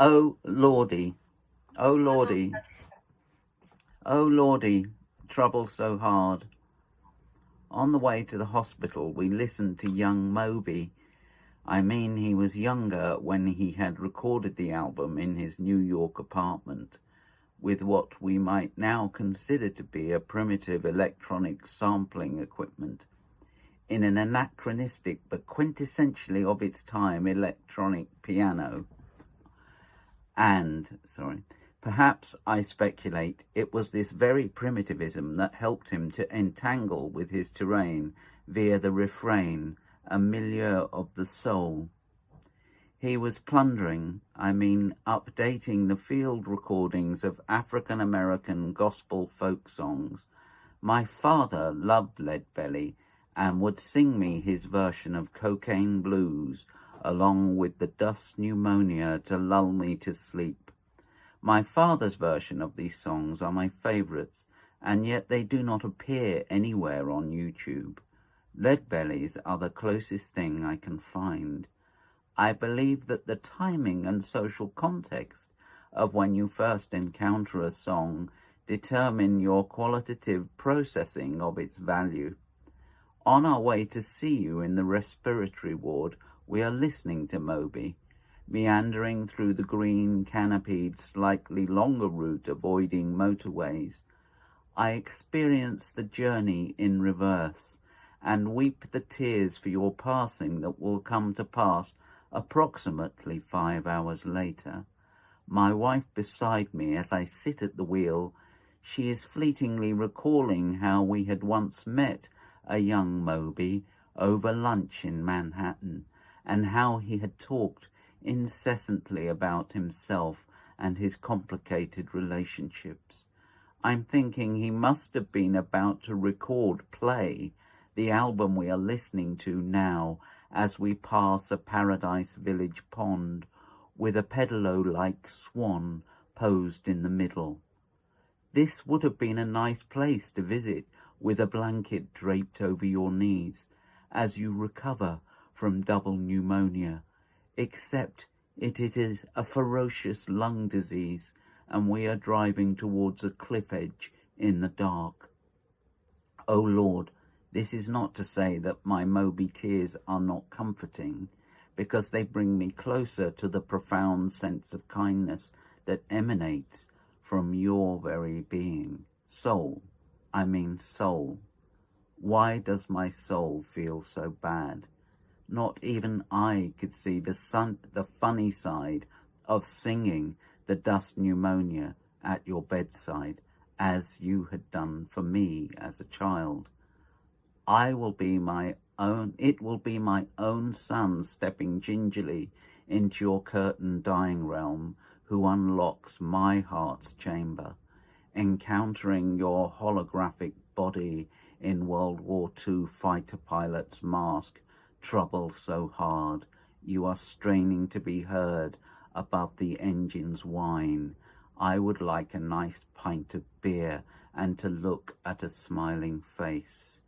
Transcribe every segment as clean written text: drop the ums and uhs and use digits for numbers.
Oh, Lordy, oh, Lordy, oh, Lordy, trouble so hard. On the way to the hospital, we listened to young Moby. I mean, he was younger when he had recorded the album in his New York apartment with what we might now consider to be a primitive electronic sampling equipment in an anachronistic but quintessentially of its time electronic piano. And, perhaps I speculate it was this very primitivism that helped him to entangle with his terrain via the refrain, a milieu of the soul. He was plundering, updating the field recordings of African-American gospel folk songs. My father loved Leadbelly and would sing me his version of Cocaine Blues, along with the Dust Pneumonia to lull me to sleep. My father's version of these songs are my favourites, and yet they do not appear anywhere on YouTube. Leadbellies are the closest thing I can find. I believe that the timing and social context of when you first encounter a song determine your qualitative processing of its value. On our way to see you in the respiratory ward, we are listening to Moby, meandering through the green, canopied, slightly longer route avoiding motorways. I experience the journey in reverse and weep the tears for your passing that will come to pass approximately 5 hours later. My wife beside me as I sit at the wheel, she is fleetingly recalling how we had once met a young Moby over lunch in Manhattan, and how he had talked incessantly about himself and his complicated relationships. I'm thinking he must have been about to record Play, the album we are listening to now as we pass a Paradise Village pond with a pedalo-like swan posed in the middle. This would have been a nice place to visit with a blanket draped over your knees as you recover from double pneumonia, except it is a ferocious lung disease and we are driving towards a cliff edge in the dark. Oh Lord, this is not to say that my Moby tears are not comforting, because they bring me closer to the profound sense of kindness that emanates from your very being. Soul. Why does my soul feel so bad? Not even I could see the funny side of singing the Dust Pneumonia at your bedside, as you had done for me as a child. It will be my own son stepping gingerly into your curtained dying realm who unlocks my heart's chamber, encountering your holographic body in World War II fighter pilot's mask, trouble so hard you are straining to be heard above the engine's whine. I would like a nice pint of beer and to look at a smiling face.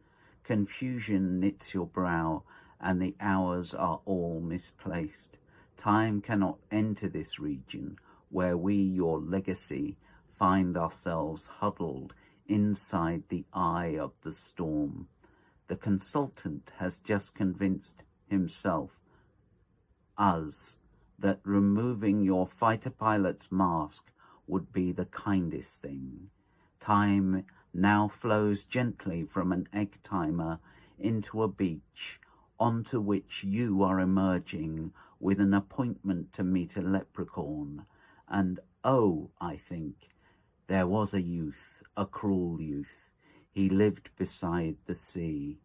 Confusion knits your brow and the hours are all misplaced. Time cannot enter this region where we, your legacy, find ourselves huddled inside the eye of the storm. The consultant has just convinced us, that removing your fighter pilot's mask would be the kindest thing. Time now flows gently from an egg timer into a beach onto which you are emerging with an appointment to meet a leprechaun. And oh, I think, there was a youth, a cruel youth. He lived beside the sea.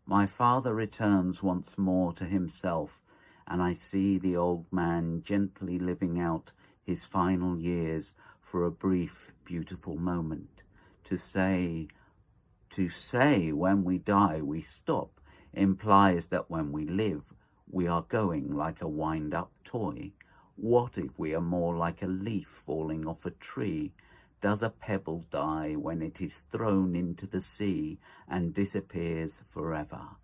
My father returns once more to himself, and I see the old man gently living out his final years for a brief, beautiful moment. To say when we die we stop implies that when we live we are going like a wind-up toy. What if we are more like a leaf falling off a tree? Does a pebble die when it is thrown into the sea and disappears forever?